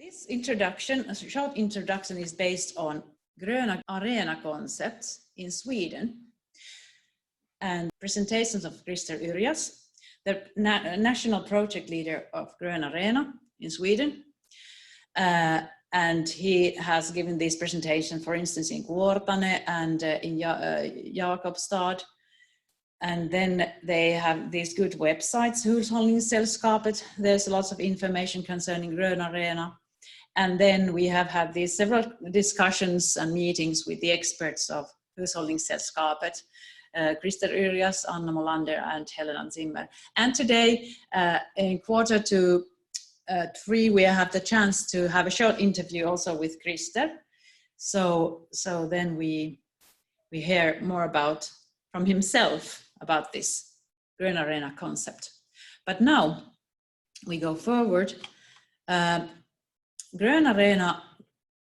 This introduction, a short introduction, is based on Gröna Arena concepts in Sweden and presentations of Christer Yrjäs, the national project leader of Gröna Arena in Sweden. And he has given this presentation, for instance, in Kuortane and in Jakobstad. And then they have these good websites, Hushållningssällskapet. There's lots of information concerning Gröna Arena. And then we have had these several discussions and meetings with the experts of Hushållningssällskapet, Christer Yrjäs, Anna Molander, and Helena Zimmer. And today, in 2:45, we have the chance to have a short interview also with Christer. So then we hear more from himself about this Gröna Arena concept. But now we go forward. Gröna Arena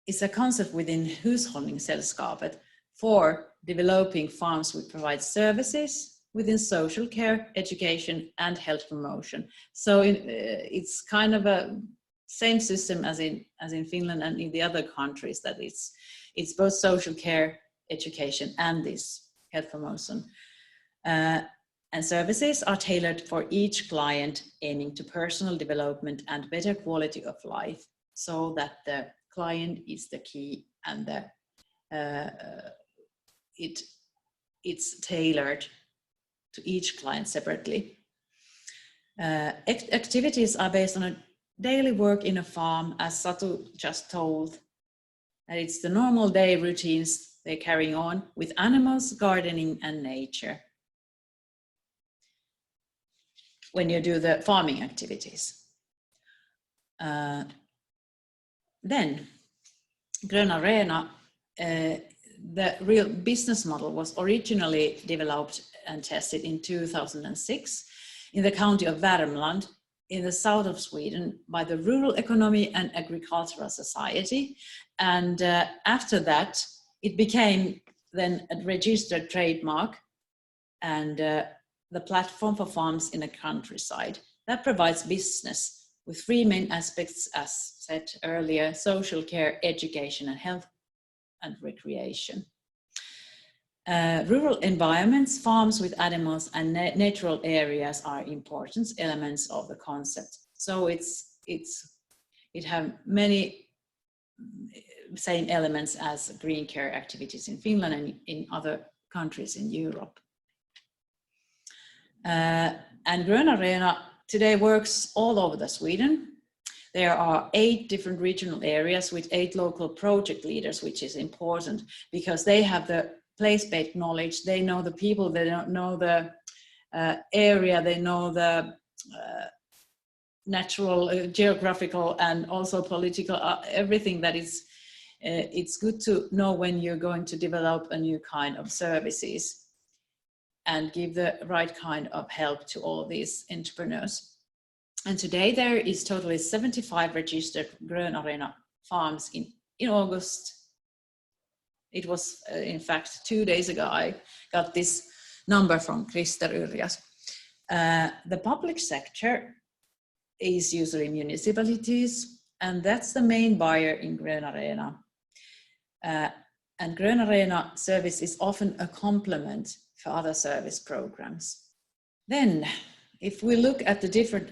is a concept within Hushållningssällskapet for developing farms which provide services within social care, education, and health promotion. So it's kind of a same system as in Finland and in the other countries, that it's both social care, education, and this health promotion. And services are tailored for each client, aiming to personal development and better quality of life, so that the client is the key and it's tailored to each client separately. Activities are based on a daily work in a farm, as Satu just told. And it's the normal day routines they're carrying on with animals, gardening, and nature when you do the farming activities. Then Gröna Arena, the real business model was originally developed and tested in 2006 in the county of Värmland in the south of Sweden by the Rural Economy and Agricultural Society. And after that, it became then a registered trademark and the platform for farms in the countryside that provides business with three main aspects, as said earlier: social care, education, and health and recreation. Rural environments, farms with animals, and natural areas are important elements of the concept. So it have many same elements as green care activities in Finland and in other countries in Europe. And Gröna Arena today works all over Sweden. There are 8 different regional areas with 8 local project leaders, which is important because they have the place-based knowledge. They know the people, they know the area, they know the natural, geographical, and also political, everything that is, it's good to know when you're going to develop a new kind of services and give the right kind of help to all these entrepreneurs. And today there is totally 75 registered Gröna Arena farms in August. It was, in fact, 2 days ago, I got this number from Christer Yrjäs. The public sector is usually municipalities, and that's the main buyer in Gröna Arena. And Gröna Arena service is often a complement for other service programs. Then, if we look at the different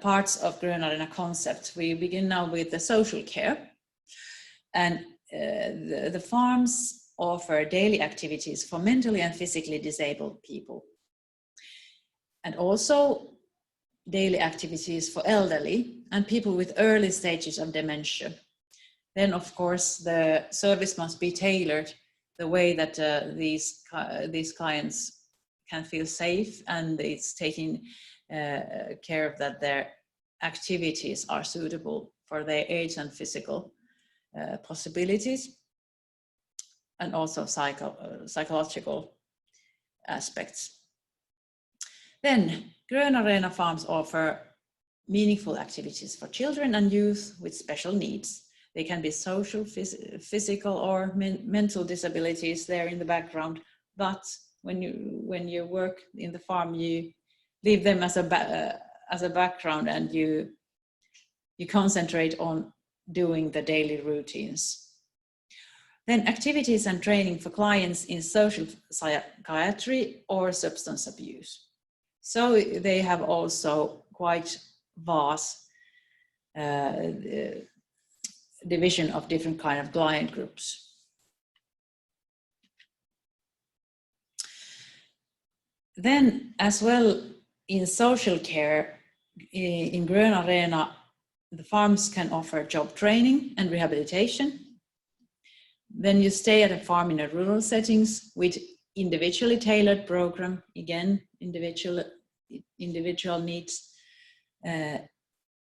parts of Gröna Arena concept, we begin now with the social care. And the farms offer daily activities for mentally and physically disabled people. And also daily activities for elderly and people with early stages of dementia. Then, of course, the service must be tailored the way that these clients can feel safe, and it's taking care of that their activities are suitable for their age and physical possibilities, and also psychological aspects. Then Gröna Arena farms offer meaningful activities for children and youth with special needs. They can be social, physical, or mental disabilities there in the background, but when you work in the farm, you leave them as a background, and you concentrate on doing the daily routines. Then activities and training for clients in social psychiatry or substance abuse. So they have also quite vast division of different kind of client groups. Then as well in social care, in Grön Arena, the farms can offer job training and rehabilitation. Then you stay at a farm in a rural settings with individually tailored program, again, individual needs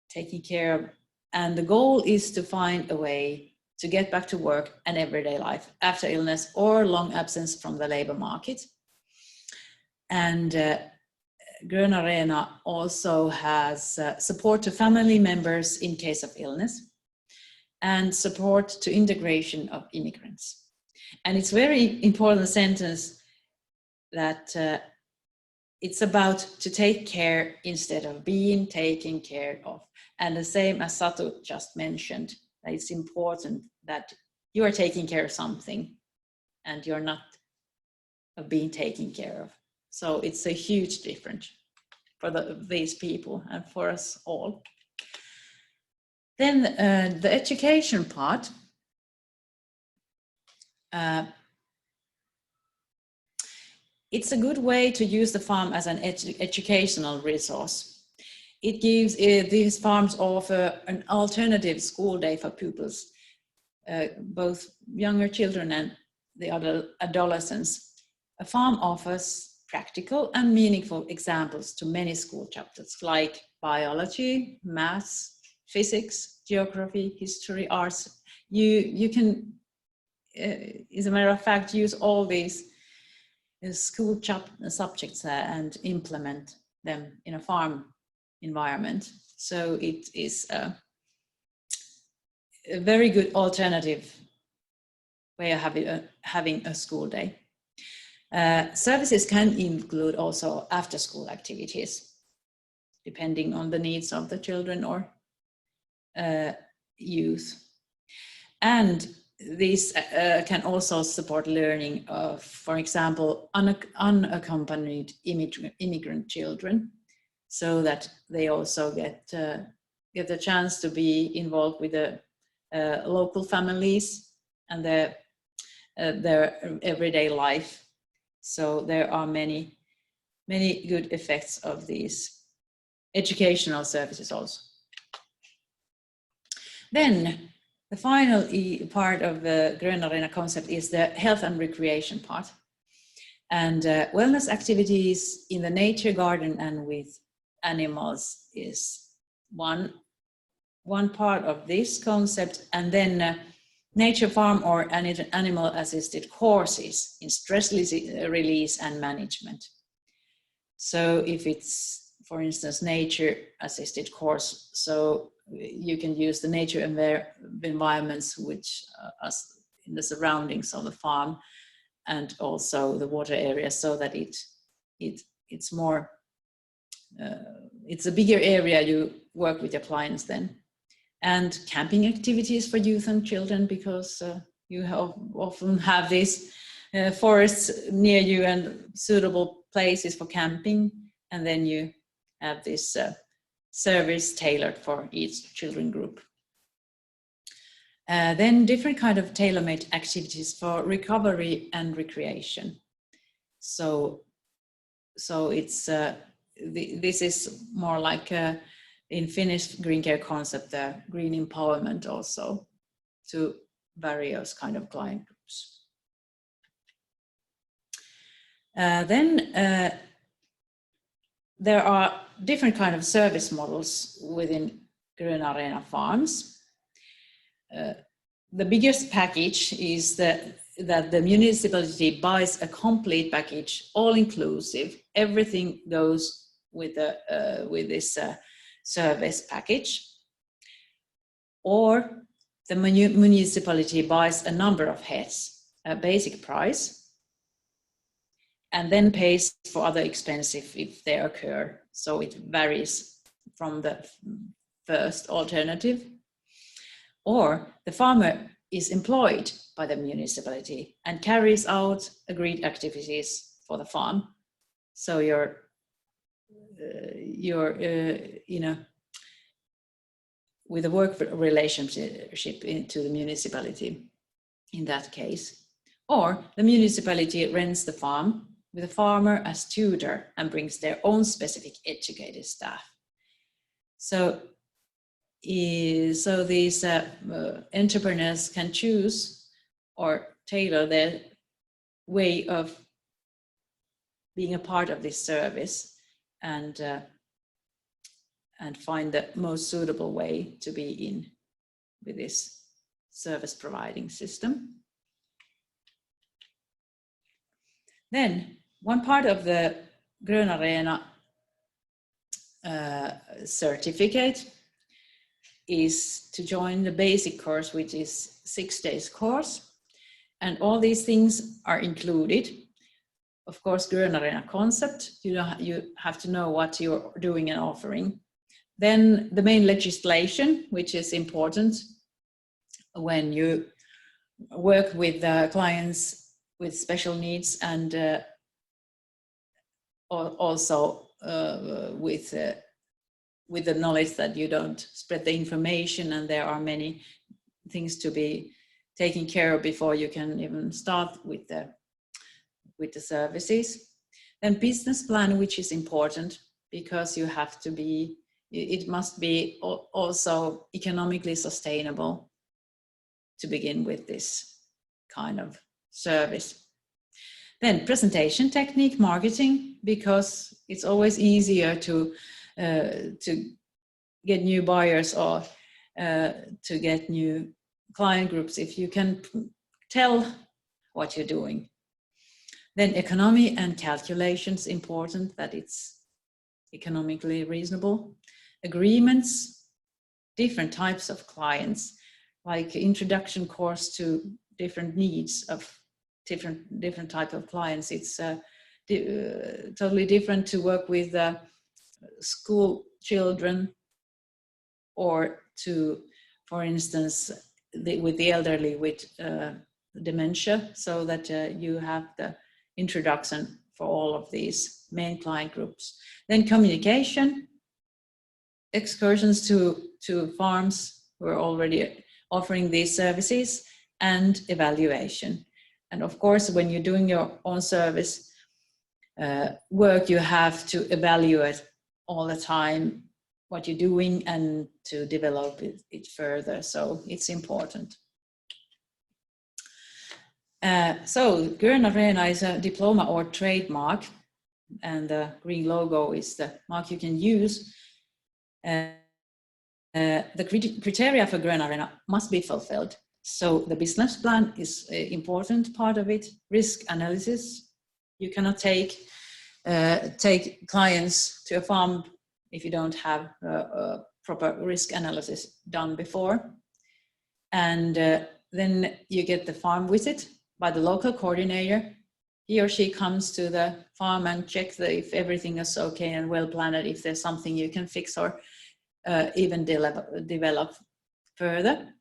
taken care of. And the goal is to find a way to get back to work and everyday life after illness or long absence from the labor market. And Grön Arena also has support to family members in case of illness and support to integration of immigrants. And it's very important sentence that it's about to take care instead of being taken care of. And the same as Satu just mentioned, that it's important that you are taking care of something and you're not being taken care of. So it's a huge difference for these people and for us all. Then the education part. It's a good way to use the farm as an educational resource. It gives, these farms offer an alternative school day for pupils, both younger children and the other adolescents. A farm offers practical and meaningful examples to many school chapters like biology, maths, physics, geography, history, arts. You can, as a matter of fact, use all these school subjects and implement them in a farm environment. So it is a very good alternative way of having a school day. Services can include also after-school activities, depending on the needs of the children or youth. And these can also support learning of, for example, unaccompanied immigrant children, so that they also get the chance to be involved with the local families and their everyday life. So there are many good effects of these educational services also. Then the final part of the Grön Arena concept is the health and recreation part. And wellness activities in the nature garden and with animals is one part of this concept. And then nature farm or animal assisted courses in stress release and management. So if it's, for instance, nature assisted course, so you can use the nature environments which are in the surroundings of the farm and also the water area, so that it's more it's a bigger area you work with your clients then. And camping activities for youth and children, because you often have these forests near you and suitable places for camping, and then you have this service tailored for each children group. Then different kind of tailor-made activities for recovery and recreation. So it's this is more like in Finnish green care concept, the green empowerment also to various kind of client groups. Then there are different kind of service models within Grön Arena farms. The biggest package is that the municipality buys a complete package, all inclusive. Everything goes with this service package. Or the municipality buys a number of heads, a basic price, and then pays for other expenses if they occur. So it varies from the first alternative. or the farmer is employed by the municipality and carries out agreed activities for the farm. So you're with a work relationship into the municipality in that case. Or the municipality rents the farm with a farmer as tutor and brings their own specific educated staff. So these entrepreneurs can choose or tailor their way of being a part of this service and find the most suitable way to be in with this service providing system. Then one part of the Grönarena certificate is to join the basic course, which is 6 days course. And all these things are included. Of course, Grönarena concept, you have to know what you're doing and offering. Then the main legislation, which is important when you work with clients with special needs and also with the knowledge that you don't spread the information, and there are many things to be taken care of before you can even start with the services. Then business plan, which is important because you have to be, it must be also economically sustainable to begin with this kind of service. Then presentation technique, marketing, because it's always easier to get new buyers or to get new client groups if you can tell what you're doing. Then economy and calculations, important that it's economically reasonable. Agreements, different types of clients, like introduction course to different needs of different type of clients. It's totally different to work with school children or to, for instance, with the elderly with dementia, so that you have the introduction for all of these main client groups. Then communication, excursions to farms who are already offering these services, and evaluation. And of course, when you're doing your own service work, you have to evaluate all the time what you're doing and to develop it further. So it's important. So Grönarena is a diploma or trademark, and the green logo is the mark you can use. The criteria for Grönarena must be fulfilled. So the business plan is an important part of it. Risk analysis. You cannot take clients to a farm if you don't have a proper risk analysis done before. And then you get the farm visit by the local coordinator. He or she comes to the farm and checks if everything is okay and well planned, if there's something you can fix or even develop further.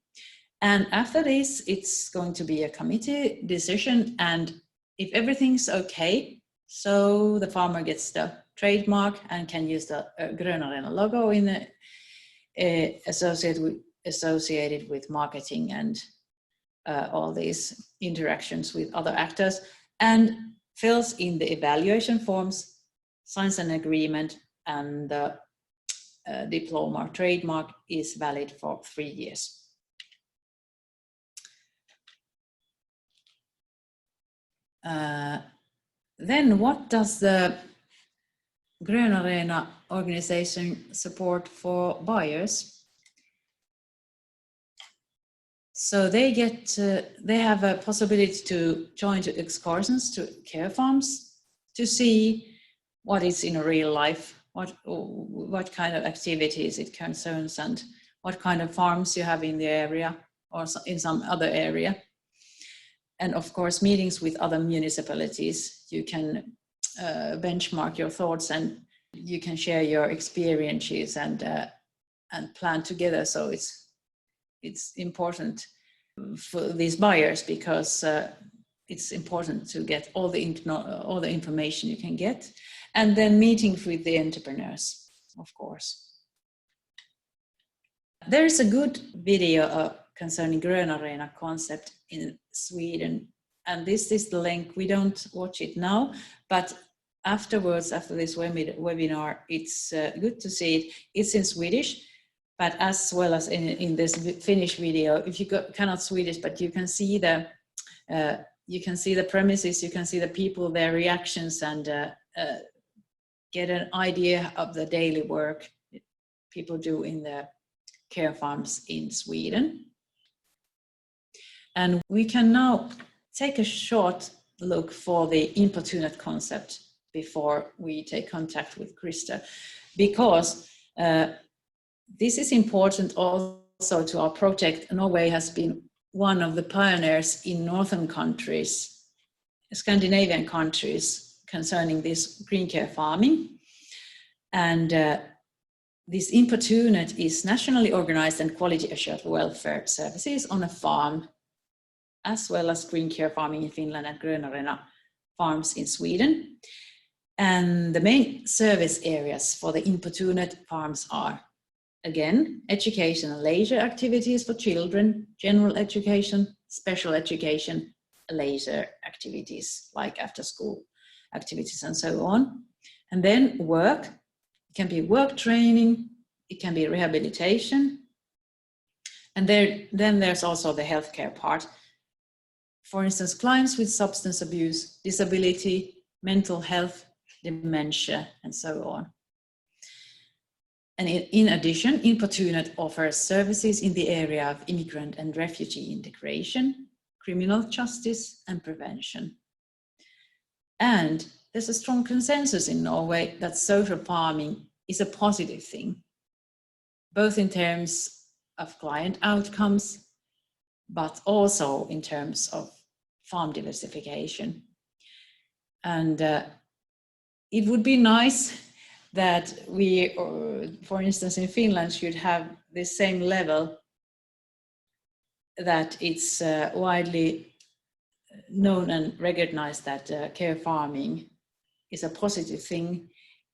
And after this, it's going to be a committee decision, and if everything's okay, so the farmer gets the trademark and can use the Grönarena logo in associated with marketing and all these interactions with other actors, and fills in the evaluation forms, signs an agreement, and the diploma trademark is valid for 3 years. Then what does the Grönarena organization support for buyers? So they have a possibility to join to excursions to care farms to see what is in real life, what kind of activities it concerns, and what kind of farms you have in the area or in some other area. And of course, meetings with other municipalities, you can benchmark your thoughts and you can share your experiences and plan together. So it's it's important for these buyers, because it's important to get all the information you can get, and then meeting with the entrepreneurs, of course. There is a good video concerning Grön Arena concept in Sweden, and this is the link. We don't watch it now, but afterwards, after this webinar, it's good to see it. It's in Swedish, but as well as in this Finnish video. If you cannot Swedish, but you can see the premises, you can see the people, their reactions, and get an idea of the daily work people do in the care farms in Sweden. And we can now take a short look for the importunate concept before we take contact with Krista, because this is important also to our project. Norway has been one of the pioneers in northern countries, Scandinavian countries, concerning this green care farming. And this importunate is nationally organized and quality assured welfare services on a farm, as well as green care farming in Finland and Grön Arena farms in Sweden. And the main service areas for the importunate farms are, again, education and leisure activities for children, general education, special education, leisure activities like after school activities and so on. And then work. It can be work training, it can be rehabilitation. And then there's also the healthcare part. For instance, clients with substance abuse, disability, mental health, dementia, and so on. And in addition, Importunate offers services in the area of immigrant and refugee integration, criminal justice, and prevention. And there's a strong consensus in Norway that social farming is a positive thing, both in terms of client outcomes, but also in terms of farm diversification. And it would be nice that we, for instance, in Finland, should have the same level, that it's widely known and recognized that care farming is a positive thing.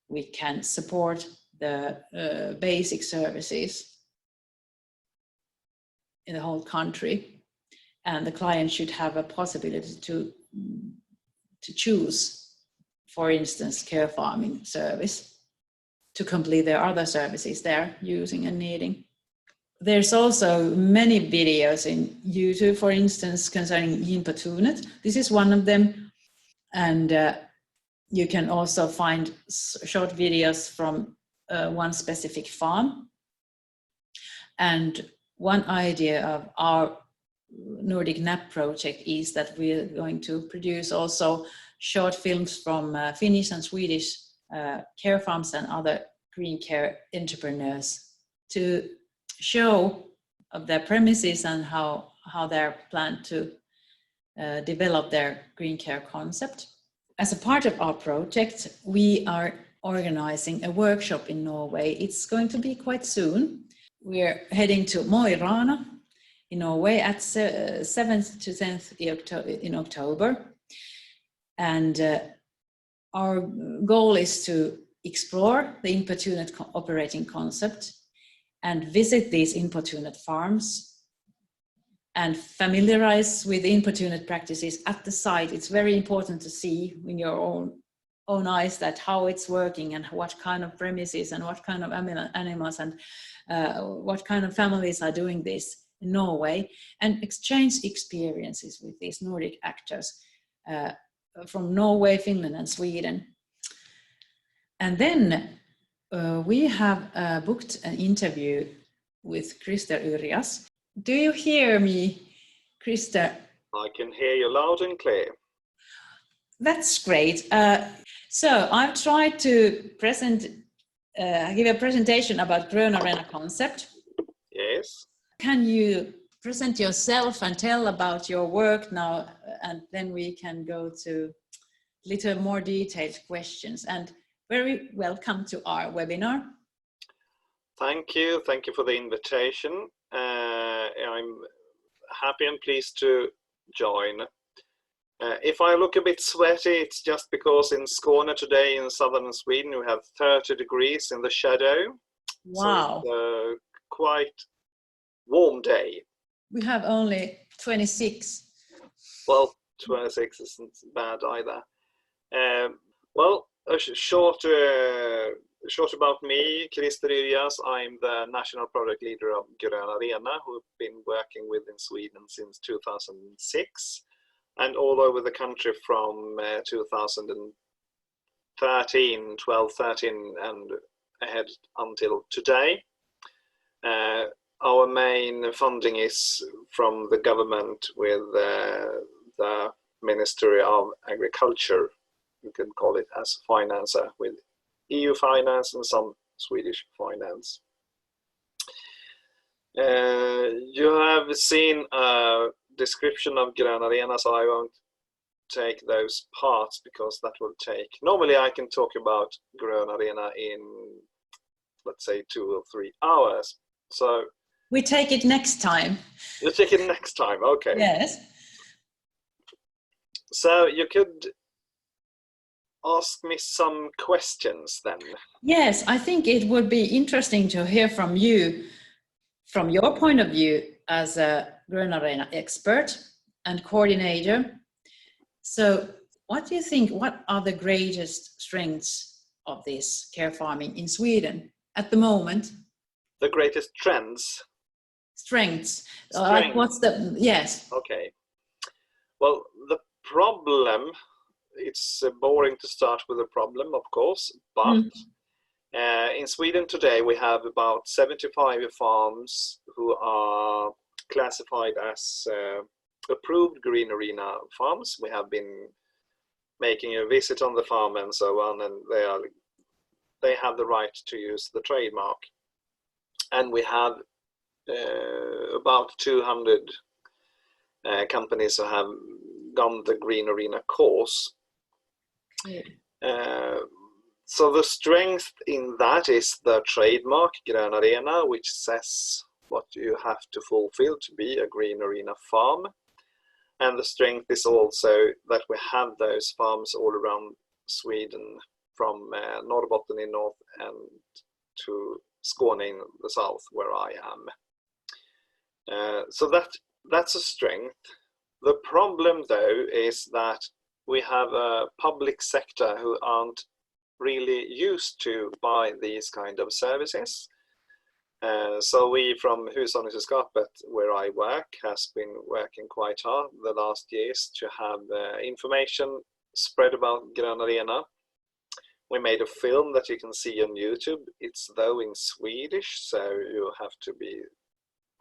We can support the basic services in the whole country, and the client should have a possibility to choose, for instance, care farming service to complete their other services they're using and needing. There's also many videos in YouTube, for instance, concerning Importunate. This is one of them. And you can also find short videos from one specific farm. And one idea of our Nordic NAP project is that we're going to produce also short films from Finnish and Swedish care farms and other green care entrepreneurs to show of their premises and how they're planned to develop their green care concept. As a part of our project, we are organizing a workshop in Norway. It's going to be quite soon. We're heading to Mo i Rana in Norway at 7th to 10th in October. And our goal is to explore the Importunate operating concept and visit these Importunate farms and familiarize with the Importunate practices at the site. It's very important to see in your own eyes that how it's working and what kind of premises and what kind of animals and what kind of families are doing this in Norway, and exchange experiences with these Nordic actors from Norway, Finland, and Sweden. And then we have booked an interview with Krista Yrjas. Do you hear me, Krista? I can hear you loud and clear. That's great. So I've tried to give a presentation about Grön Arena concept. Yes. Can you present yourself and tell about your work now, and then we can go to little more detailed questions. And very welcome to our webinar. Thank you for the invitation. I'm happy and pleased to join. If I look a bit sweaty, it's just because in Skåne today in southern Sweden we have 30 degrees in the shadow. Wow. So it's a quite warm day. We have only 26. Well, 26 isn't bad either. Well, a short about me, Christer Yrjas. I'm the national product leader of Grön Arena, who've been working with in Sweden since 2006 and all over the country from 12, 13 and ahead until today. Our main funding is from the government with the Ministry of Agriculture. You can call it as financer, with EU finance and some Swedish finance. You have seen a description of Grön Arena, so I won't take those parts because that will take, normally I can talk about Grön Arena in, let's say, 2 or 3 hours. So We take it next time. you take it next time, okay. Yes. So you could ask me some questions then. Yes, I think it would be interesting to hear from you, from your point of view as a Grön Arena expert and coordinator. So what do you think, what are the greatest strengths of this care farming in Sweden at the moment? The greatest trends? Strengths. Like what's the, yes. Okay. Well, the problem, it's boring to start with a problem, of course, but in Sweden today we have about 75 farms who are classified as approved Green Arena farms. We have been making a visit on the farm and so on, and they have the right to use the trademark. And we have about 200 companies who have gone the Green Arena course. So the strength in that is the trademark Grön Arena, which says what you have to fulfill to be a Green Arena farm. And the strength is also that we have those farms all around Sweden, from Norrbotten in north and to Skåne in the south, where I am. So that's a strength. The problem, though, is that we have a public sector who aren't really used to buy these kind of services. So we from Hushållningssällskapet, where I work, has been working quite hard the last years to have information spread about Grön Arena. We made a film that you can see on YouTube. It's though in Swedish, so you have to be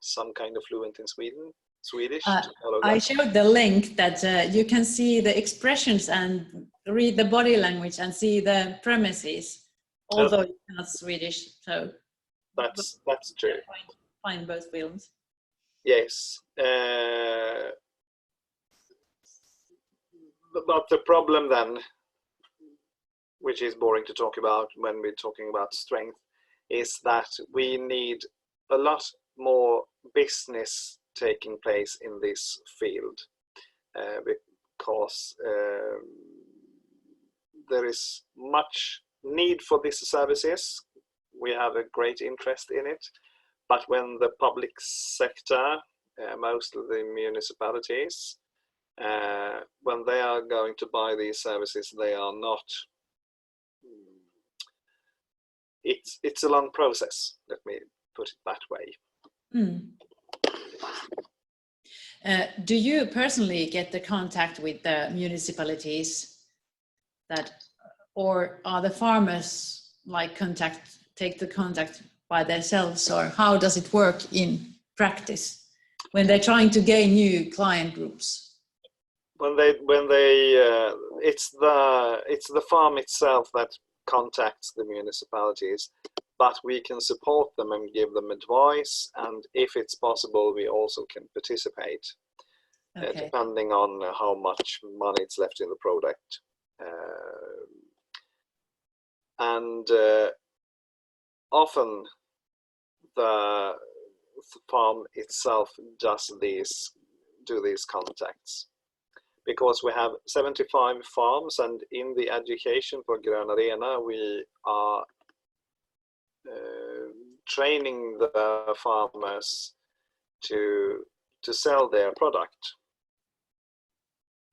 some kind of fluent in Swedish to follow that. I showed the link that you can see the expressions and read the body language and see the premises, although you're not Swedish. So that's true. Find both films. Yes. But the problem then, which is boring to talk about when we're talking about strength, is that we need a lot more business taking place in this field because there is much need for these services. We have a great interest in it, but when the public sector, most of the municipalities, when they are going to buy these services, they are not. It's a long process, let me put it that way. Do you personally get the contact with the municipalities or are the farmers like take the contact by themselves, or how does it work in practice when they're trying to gain new client groups? It's the farm itself that contacts the municipalities, but we can support them and give them advice, and if it's possible we also can participate, depending on how much money it's left in the product. And often farm itself do these contacts. Because we have 75 farms, and in the education for Grön Arena we are training the farmers to sell their product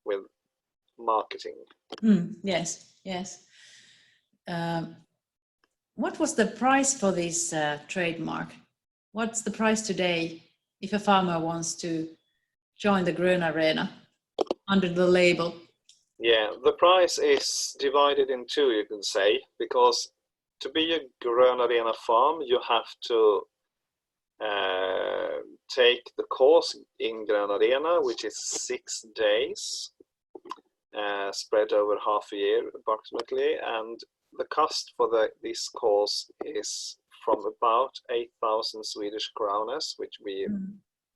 with marketing. Yes, yes. What was the price for this trademark? What's the price today if a farmer wants to join the Grön Arena under the label? Yeah, the price is divided in two, you can say, because to be a Grön Arena farm, you have to take the course in Grön Arena, which is 6 days, spread over half a year approximately, and the cost for this course is from about 8,000 Swedish kronor, which be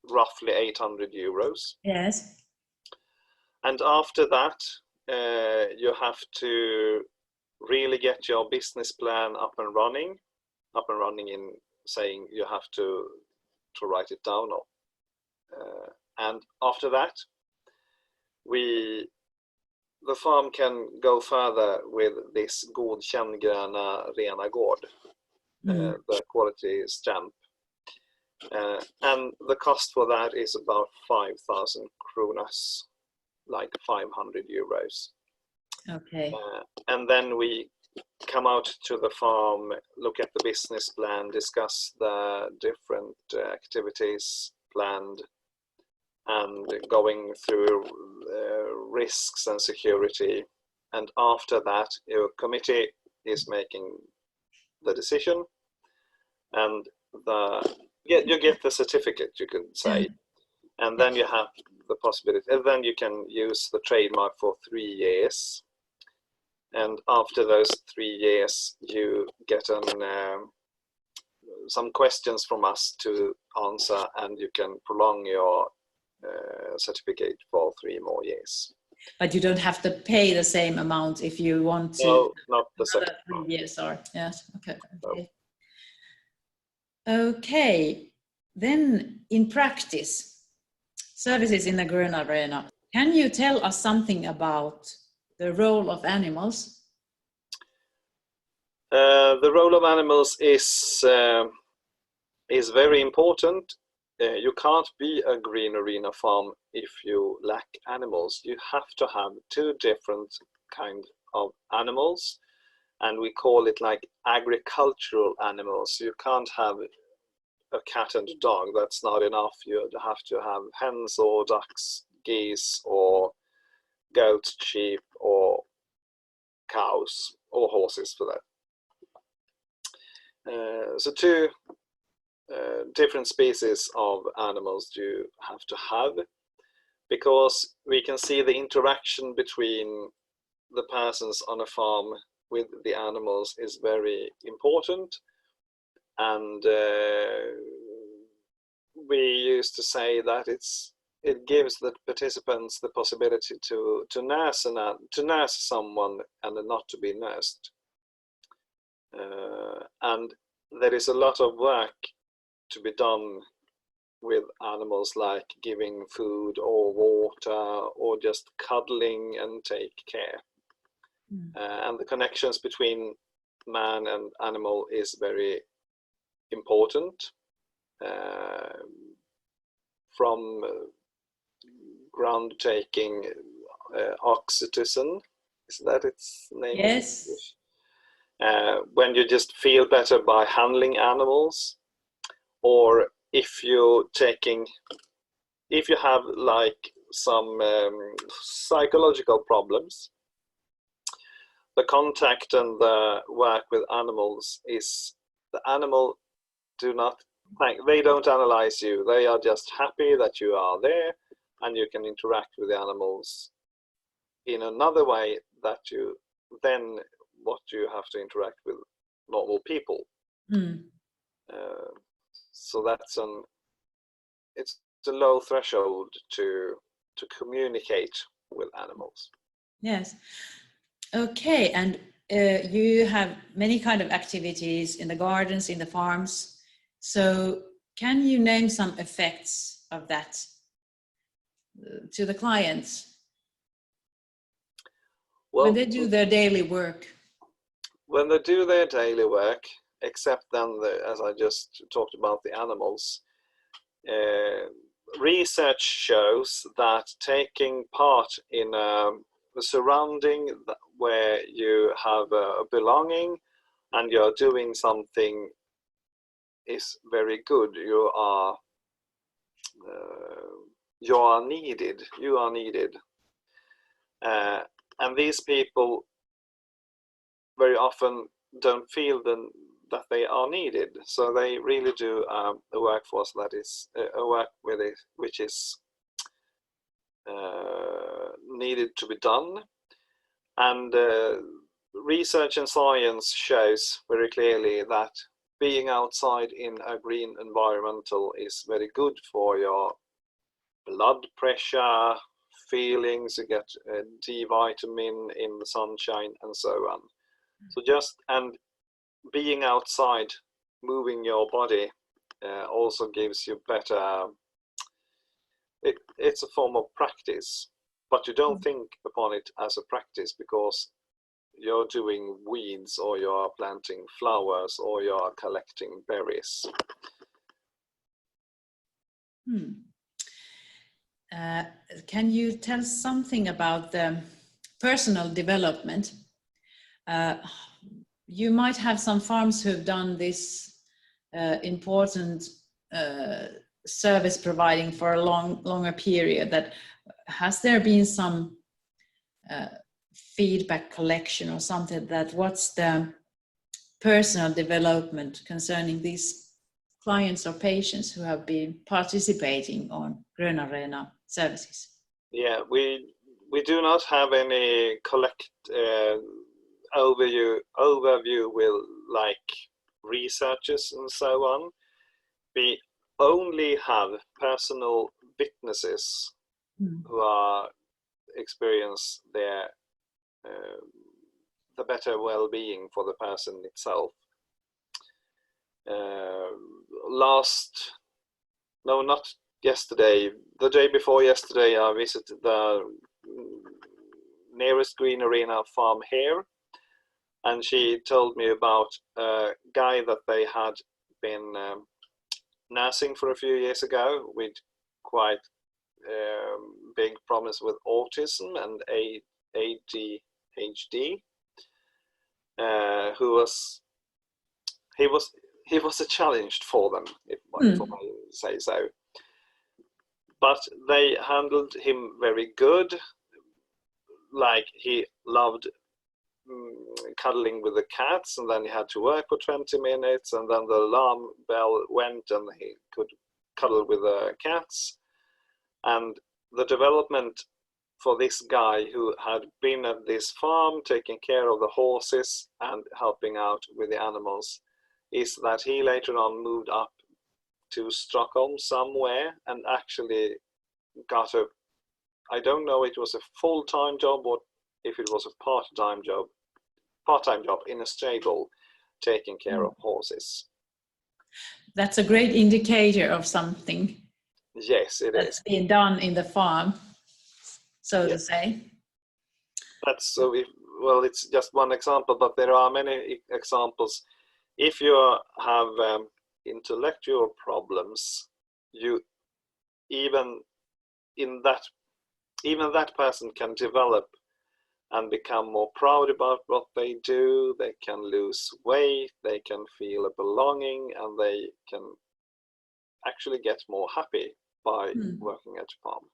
roughly 800 euros. Yes. And after that, you have to really get your business plan up and running in saying you have to write it down. And after that, the farm can go further with this Godkänd Gröna Arena Gård, the quality stamp. And the cost for that is about 5,000 kronor, like 500 euros. Okay. And then we come out to the farm, look at the business plan, discuss the different activities planned, and going through risks and security. And after that, your committee is making the decision, and you get the certificate, you could say, and then you have the possibility, and then you can use the trademark for 3 years. And after those 3 years, you get some questions from us to answer, and you can prolong your certificate for 3 more years. But you don't have to pay the same amount if you want to. No, not the same. 3 years, or yes, okay. No. Okay, then in practice, services in the Grön Arena. Can you tell us something about the role of animals? The role of animals is very important. You can't be a Green Arena farm if you lack animals. You have to have 2 different kinds of animals, and we call it like agricultural animals. You can't have a cat and a dog, that's not enough. You have to have hens or ducks, geese or goats, sheep or cows or horses for that. So 2 different species of animals you have to have, because we can see the interaction between the persons on a farm with the animals is very important. And we used to say that it gives the participants the possibility to nurse someone and not to be nursed. And there is a lot of work to be done with animals, like giving food or water or just cuddling and take care. And the connections between man and animal is very important. From ground-taking oxytocin, is that its name? Yes. When you just feel better by handling animals, or if you have like some psychological problems, the contact and the work with animals is, the animal they don't analyze you. They are just happy that you are there, and you can interact with the animals in another way that what you have to interact with normal people. So it's a low threshold to communicate with animals. Yes. Okay, and you have many kind of activities in the gardens, in the farms. So can you name some effects of that to the clients when they do their daily work? When they do their daily work, except then, as I just talked about, the animals, research shows that taking part in a surrounding where you have a belonging and you're doing something is very good. You are needed. You are needed, and these people very often don't feel that they are needed. So they really do a workforce that is a work with it, which is needed to be done. And research and science shows very clearly that being outside in a green environmental is very good for your blood pressure, feelings, you get D vitamin in the sunshine and so on. So and being outside, moving your body also gives you better, it's a form of practice, but you don't think upon it as a practice because you're doing weeds or you're planting flowers or you're collecting berries. Can you tell something about the personal development? You might have some farms who've done this important service providing for a longer period. That has there been some feedback collection or something that what's the personal development concerning these clients or patients who have been participating on Grön Arena services? Yeah, we do not have any overview with like researchers and so on. We only have personal witnesses who are experience the better well-being for the person itself. Not yesterday, the day before yesterday, I visited the nearest Green Arena farm here, and she told me about a guy that they had been nursing for a few years ago with quite big problems with autism and ADHD. He was a challenge for them, if I say so. But they handled him very good. Like he loved cuddling with the cats, and then he had to work for 20 minutes, and then the alarm bell went, and he could cuddle with the cats. And the development for this guy who had been at this farm taking care of the horses and helping out with the animals is that he later on moved up to Stockholm somewhere and actually got I don't know if it was a full-time job or if it was a part-time job in a stable taking care of horses. That's a great indicator of something. Yes, it that's is. Being done in the farm, so to say. That's well, it's just one example, but there are many examples. If you have intellectual problems, even that person can develop and become more proud about what they do. They can lose weight, they can feel a belonging, and they can actually get more happy by working at a farm.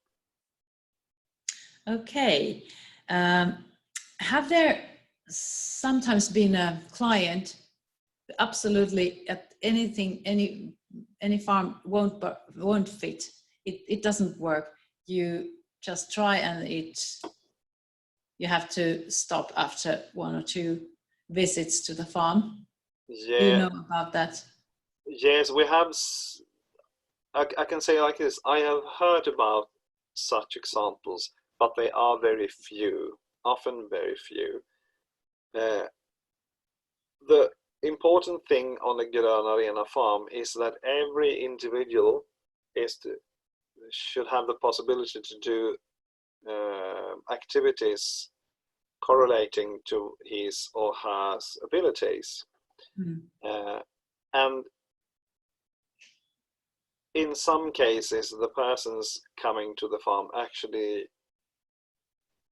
Okay. Have there sometimes been a client absolutely at anything, any farm won't fit? It doesn't work. You just try and you have to stop after 1 or 2 visits to the farm. Yeah. Do you know about that? Yes, we have. I can say like this, I have heard about such examples, but they are very few, often very few. important thing on the Grönarena farm is that every individual should have the possibility to do activities correlating to his or her abilities. And in some cases, the persons coming to the farm actually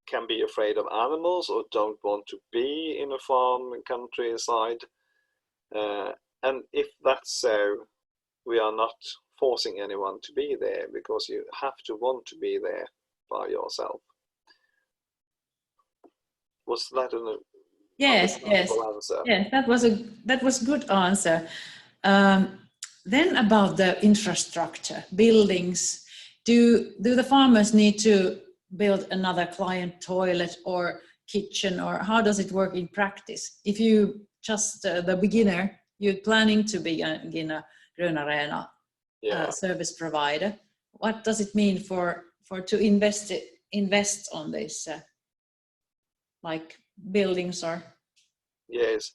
can be afraid of animals or don't want to be in a farm countryside. And if that's so, we are not forcing anyone to be there, because you have to want to be there by yourself. Was that an yes, answer? Yes, that was a good answer. Then about the infrastructure, buildings, do the farmers need to build another client toilet or kitchen, or how does it work in practice? If you just the beginner, you're planning to be in a Grönarena service provider, what does it mean for to invest on this, like buildings or? Yes,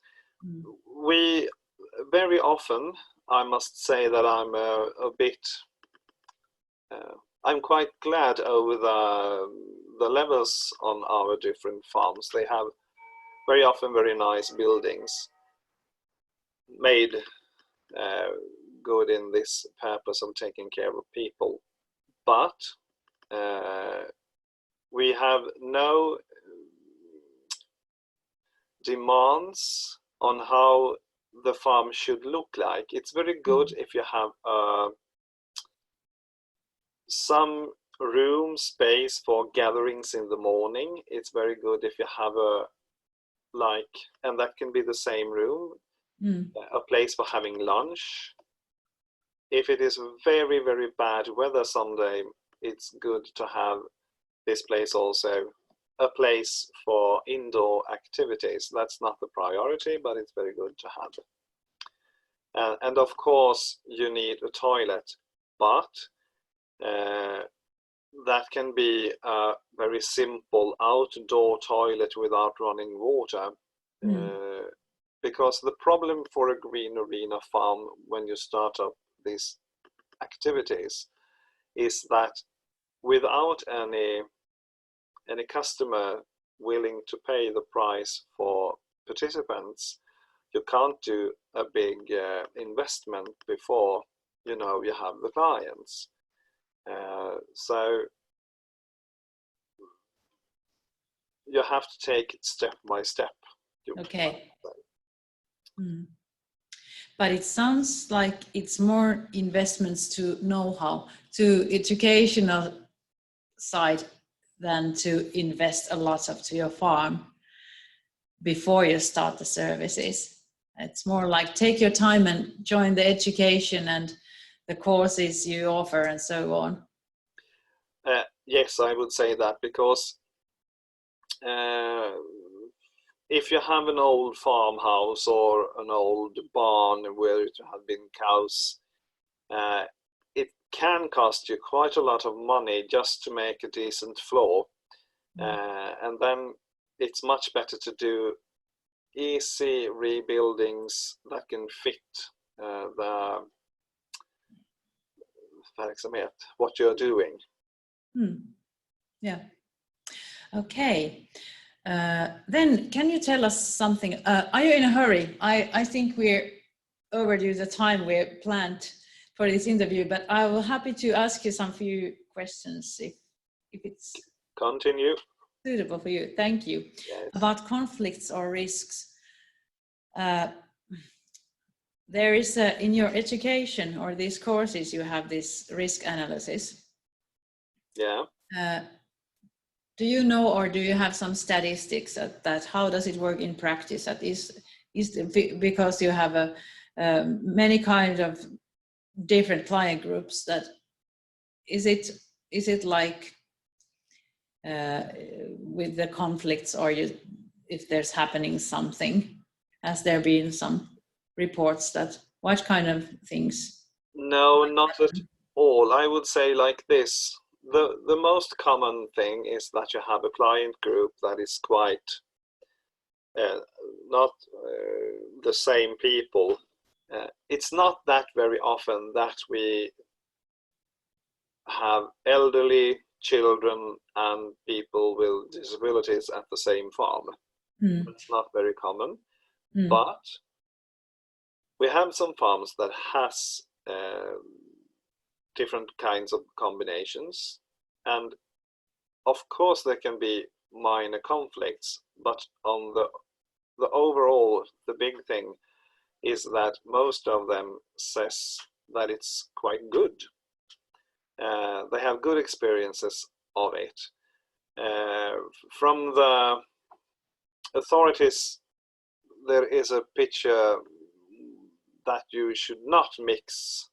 we very often, I must say that I'm a bit, I'm quite glad over the levels on our different farms. They have very often very nice buildings made good in this purpose of taking care of people. But we have no demands on how the farm should look like. It's very good if you have some room space for gatherings in the morning. It's very good if you have and that can be the same room, a place for having lunch. If it is very, very bad weather someday, it's good to have this place also a place for indoor activities. That's not the priority, but it's very good to have. And of course, you need a toilet, but that can be a very simple outdoor toilet without running water. Because the problem for a Greenarena farm when you start up these activities is that without any customer willing to pay the price for participants, you can't do a big investment before you have the clients. So you have to take it step by step. Okay. But it sounds like it's more investments to know-how, to educational side, than to invest a lot to your farm before you start the services. It's more like take your time and join the education and the courses you offer and so on. Yes, I would say that, because if you have an old farmhouse or an old barn where it have been cows, it can cost you quite a lot of money just to make a decent floor. And then it's much better to do easy rebuildings that can fit what you're doing. Yeah. Okay. Then can you tell us something? Are you in a hurry? I think we're overdue the time we're planned for this interview, but I will happy to ask you some few questions if it's continue suitable for you. Thank you. Yes. About conflicts or risks. There is in your education or these courses you have this risk analysis. Yeah. Do you know, or do you have some statistics at that? How does it work in practice? That is because you have many kind of different client groups. That is it like with the conflicts, or if there's happening something? Has there been some reports that what kind of things? No, not at all. I would say like this. The most common thing is that you have a client group that is quite not the same people. It's not that very often that we have elderly, children, and people with disabilities at the same farm. It's not very common, but we have some farms that has different kinds of combinations, and of course there can be minor conflicts, but on the overall, the big thing is that most of them says that it's quite good. They have good experiences of it. From the authorities, there is a picture that you should not mix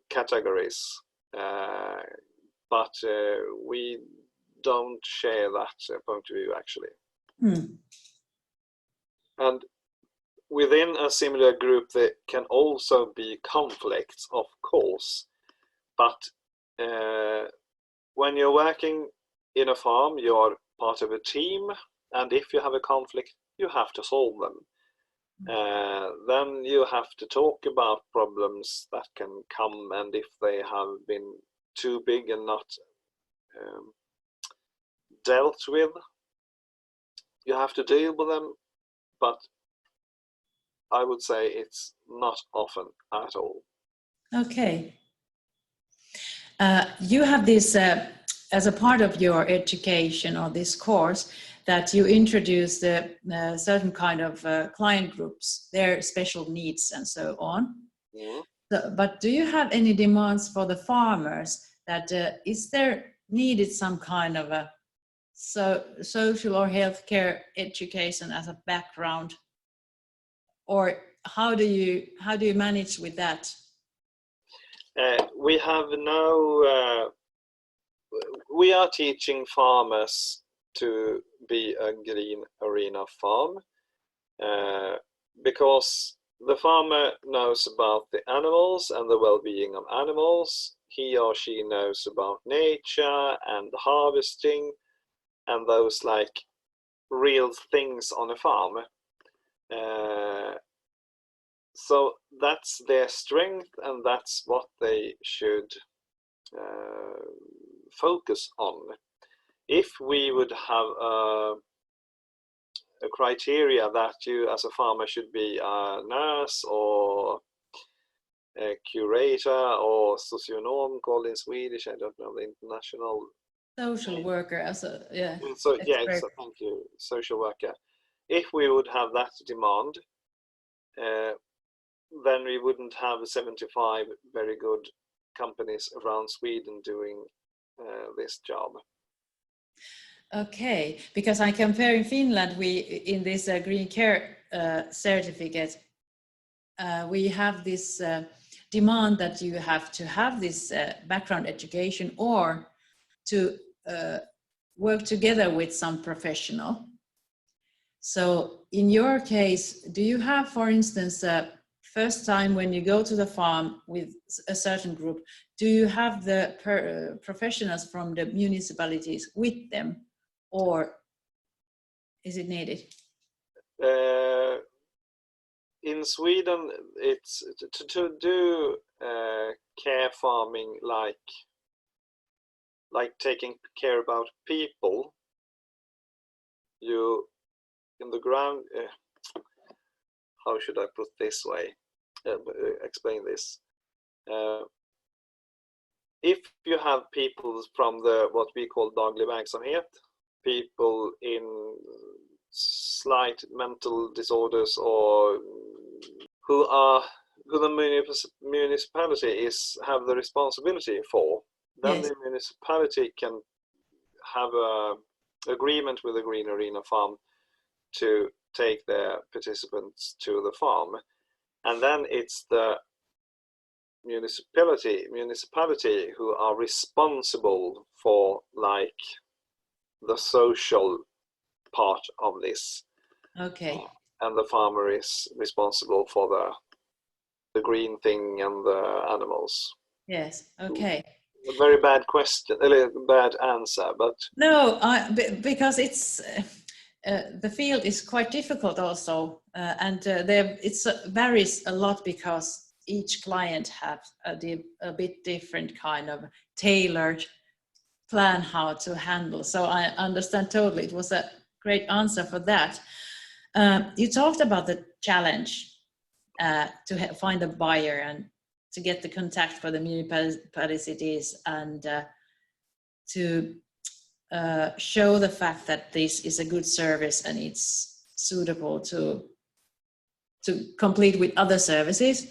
categories, but we don't share that point of view, actually. And within a similar group, there can also be conflicts, of course, but when you're working in a farm, you are part of a team, and if you have a conflict, you have to solve them. Then you have to talk about problems that can come, and if they have been too big and not dealt with, you have to deal with them, but I would say it's not often at all. Okay. You have this as a part of your education or this course, that you introduce the certain kind of client groups, their special needs and so on. So, but do you have any demands for the farmers that is there needed some kind of a social or healthcare education as a background, or how do you manage with that? We have no. We are teaching farmers to be a green arena farm, because the farmer knows about the animals and the well-being of animals. He or she knows about nature and harvesting and those like real things on a farm. So that's their strength, and that's what they should focus on. If we would have a criteria that you as a farmer should be a nurse or a curator or socionom, called in Swedish, I don't know the international. Social worker, as a, yeah. So yeah, thank you, social worker. If we would have that demand, then we wouldn't have 75 very good companies around Sweden doing this job. Okay, because I compare in Finland, we in this green care certificate, we have this demand that you have to have this background education or to work together with some professional. So in your case, do you have, for instance, first time when you go to the farm with a certain group, do you have the professionals from the municipalities with them, or is it needed? In Sweden, it's to do care farming, like taking care about people. You in the ground. How should I put this way? Explain this. If you have people from the what we call daglig verksamhet, people in slight mental disorders or who the municipality have the responsibility for, then yes, the municipality can have a agreement with the Green Arena Farm to take their participants to the farm, and then it's the municipality who are responsible for like the social part of this. Okay. And the farmer is responsible for the green thing and the animals. Yes. Okay. A very bad question, a little bad answer, but no, because it's the field is quite difficult also, and it varies a lot because each client has a bit different kind of tailored plan how to handle. So I understand totally. It was a great answer for that. You talked about the challenge to find a buyer and to get the contact for the municipalities and to show the fact that this is a good service and it's suitable to complete with other services.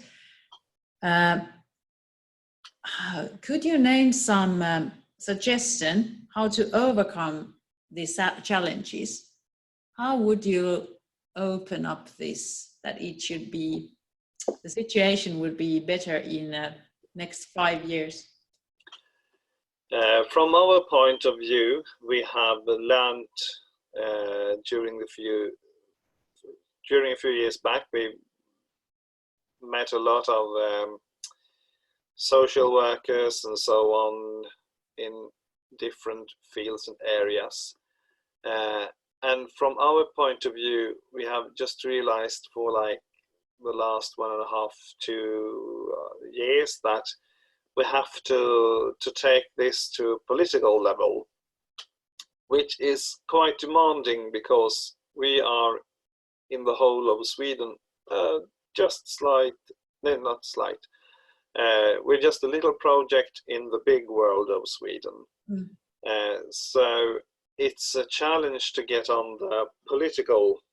Could you name some suggestion how to overcome these challenges? How would you open up this, that it should be, the situation would be better in next 5 years? From our point of view, we have learned during a few years back, we met a lot of social workers and so on in different fields and areas. And from our point of view, we have just realized for like the last 1.5 to 2 years that we have to take this to a political level, which is quite demanding because we are in the whole of Sweden, we're just a little project in the big world of Sweden. So it's a challenge to get on the political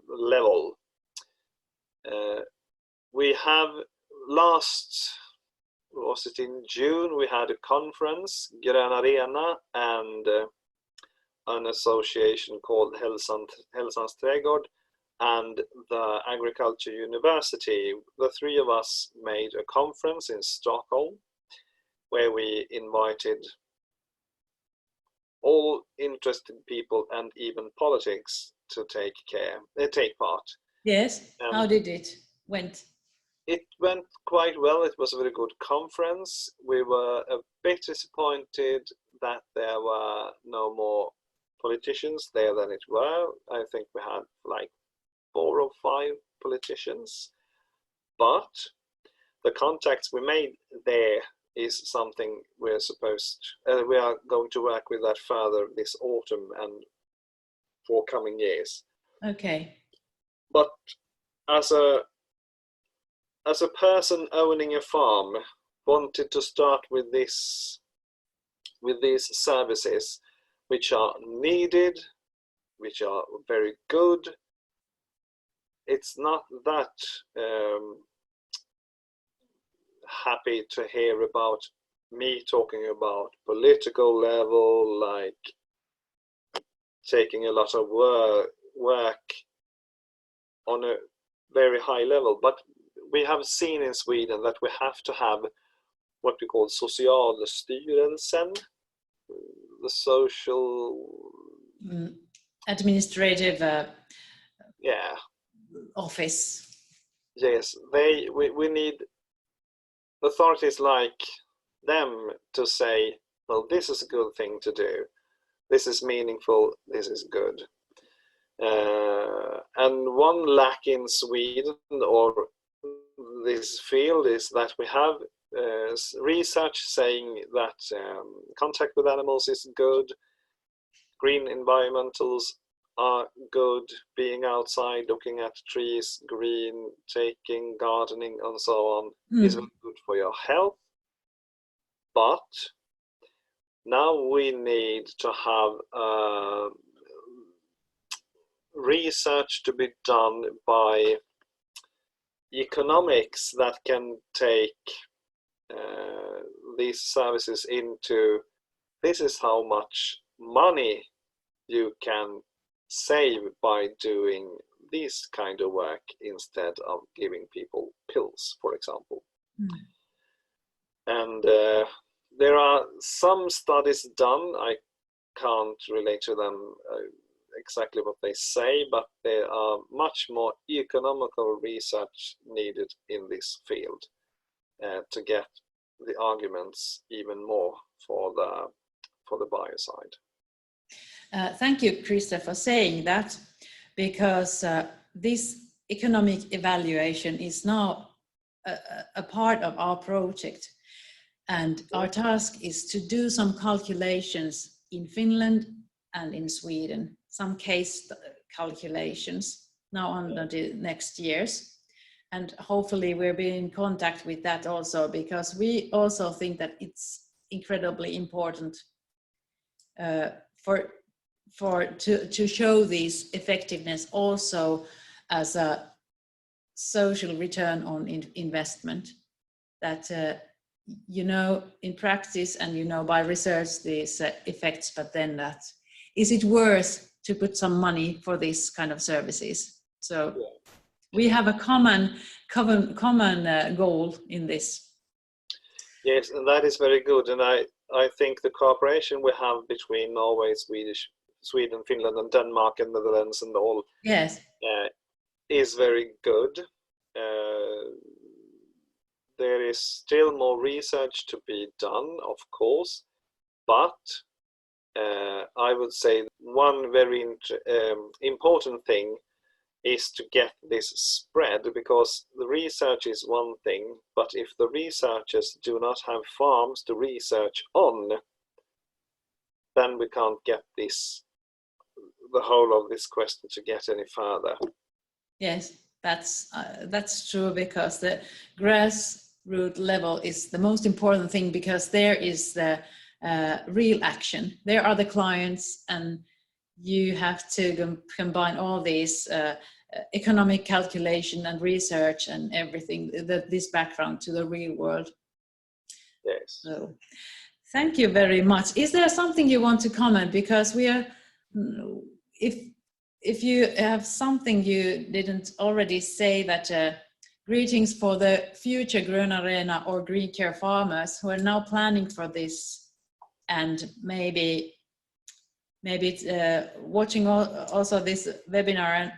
level. We have was it in June, we had a conference, Grön Arena, and an association called Hälsans Trädgård and the Agriculture University. The three of us made a conference in Stockholm where we invited all interested people and even politics to take part. Yes, how did it went? It went quite well. It was a very good conference. We were a bit disappointed that there were no more politicians there than it were. I think we had like 4 or 5 politicians, but the contacts we made there is something we are going to work with that further this autumn and for coming years. Okay. But as a person owning a farm, wanted to start with these services, which are needed, which are very good. It's not that happy to hear about me talking about political level, like taking a lot of work on a very high level. But we have seen in Sweden that we have to have what we call Socialstyrelsen, the social administrative office. Yes, we need authorities like them to say, well, this is a good thing to do, this is meaningful, this is good. And one lack in Sweden or this field is that we have research saying that contact with animals is good, green environmentals are good, being outside, looking at trees, green, taking gardening and so on is very good for your health. But now we need to have research to be done by economics that can take these services into, this is how much money you can save by doing this kind of work instead of giving people pills, for example. And there are some studies done. I can't relate to them exactly what they say, but there are much more economical research needed in this field to get the arguments even more for the buyer side. Thank you, Krista, for saying that, because this economic evaluation is now a part of our project. And our task is to do some calculations in Finland and in Sweden, some case calculations now on the next years. And hopefully we'll be in contact with that also, because we also think that it's incredibly important to show this effectiveness also as a social return on investment, that you know in practice and you know by research these effects, but then that is it worth to put some money for this kind of services. So we have a common goal in this. Yes, and that is very good. And I think the cooperation we have between Norway, Sweden, Finland, and Denmark, and Netherlands, and all, yes, is very good. There is still more research to be done, of course, but I would say one very important thing is to get this spread, because the research is one thing, but if the researchers do not have farms to research on, then we can't get the whole of this question to get any further. Yes, that's true, because the grassroots level is the most important thing, because there is the real action. There are the clients, and you have to combine all these economic calculation and research and everything, this background to the real world. Yes. So, thank you very much. Is there something you want to comment? Because we are, if you have something you didn't already say, that greetings for the future Grön Arena or Green Care farmers who are now planning for this, and maybe watching also this webinar and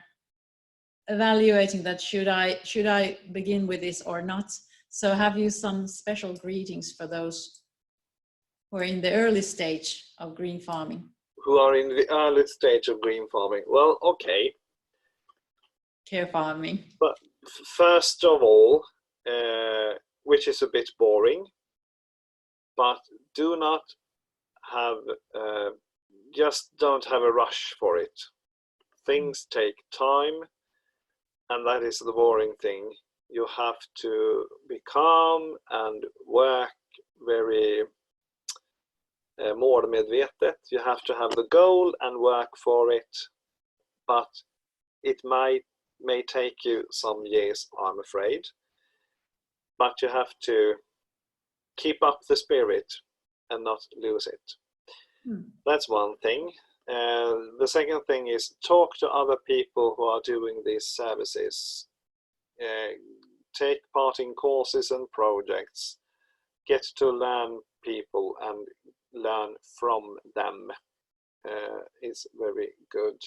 evaluating that should I begin with this or not. So have you some special greetings for those who are in the early stage of green farming? Who are in the early stage of green farming? Well, okay. Care farming. But first of all, which is a bit boring, but do not have, just don't have a rush for it. Things take time, and that is the boring thing. You have to be calm and work very målmedvetet. You have to have the goal and work for it, but it may take you some years, I'm afraid. But you have to keep up the spirit and not lose it. That's one thing. The second thing is talk to other people who are doing these services. Take part in courses and projects. Get to learn people and learn from them is very good.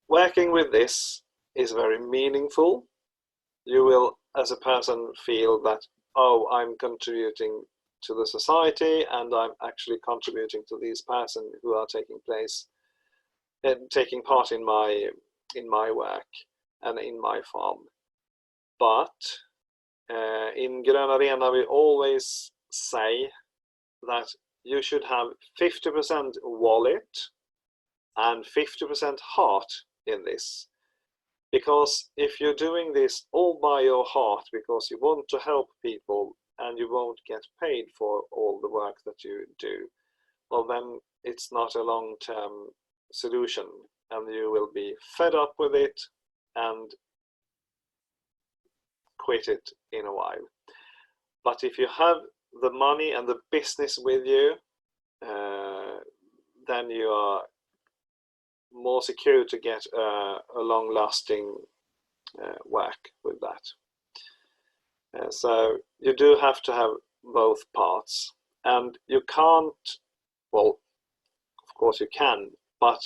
Working with this is very meaningful. You will, as a person, feel that, oh, I'm contributing to the society, and I'm actually contributing to these persons who are taking part in my work and in my farm. But in Grön Arena, we always say that you should have 50% wallet and 50% heart in this. Because if you're doing this all by your heart because you want to help people and you won't get paid for all the work that you do, well, then it's not a long-term solution, and you will be fed up with it and quit it in a while. But if you have the money and the business with you, then you are more secure to get a long-lasting work with that. So you do have to have both parts, and you can't, well, of course you can, but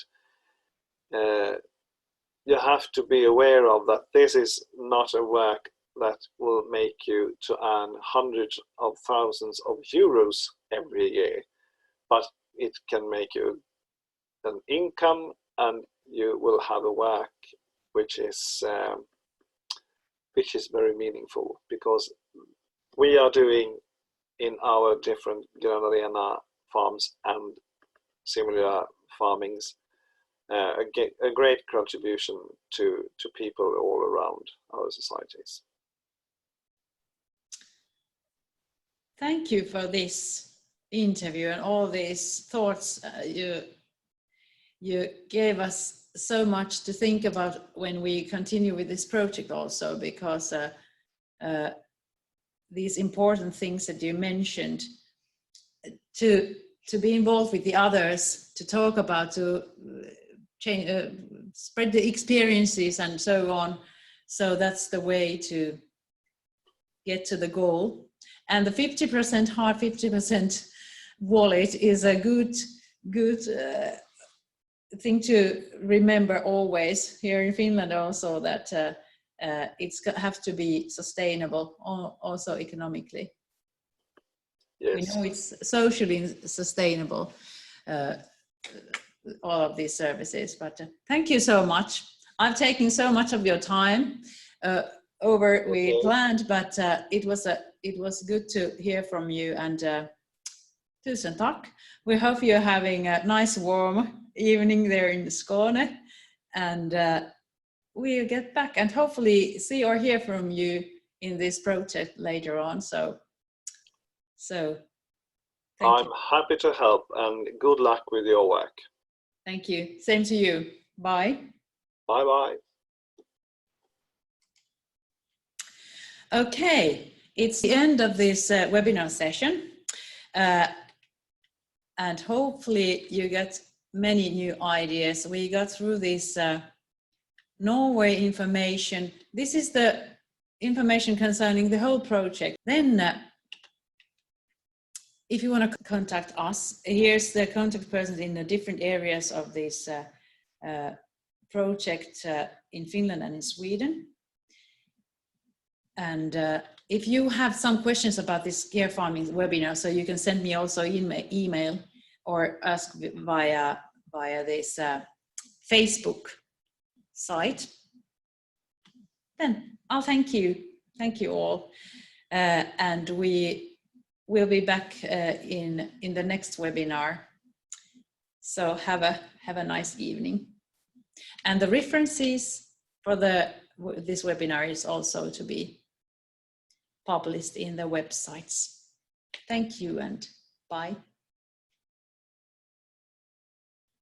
you have to be aware of that this is not a work that will make you to earn hundreds of thousands of euros every year, but it can make you an income, and you will have a work which is very meaningful, because we are doing in our different Gröna farms and similar farmings a great contribution to people all around our societies. Thank you for this interview and all these thoughts. You gave us so much to think about when we continue with this project also, because these important things that you mentioned, to be involved with the others, to talk about, to change, spread the experiences and so on. So that's the way to get to the goal. And the 50% heart, 50% wallet is a good thing to remember always here in Finland also, that it's have to be sustainable also economically. Yes. We know it's socially sustainable, all of these services, but thank you so much. I've taken so much of your time over we planned, but it was good to hear from you, and tusen tack. We hope you're having a nice warm evening there in Skåne, and we'll get back and hopefully see or hear from you in this project later on. So I'm happy to help, and good luck with your work. Thank you. Same to you. Bye. Bye bye. Okay, it's the end of this webinar session, and hopefully you get many new ideas. We got through this Norway information. This is the information concerning the whole project. Then if you want to contact us, here's the contact person in the different areas of this project in Finland and in Sweden. And if you have some questions about this care farming webinar, so you can send me also email or ask via this Facebook site. Then I'll thank you all, and we will be back in the next webinar. So have a nice evening. And the references for this webinar is also to be published in the websites. Thank you and bye.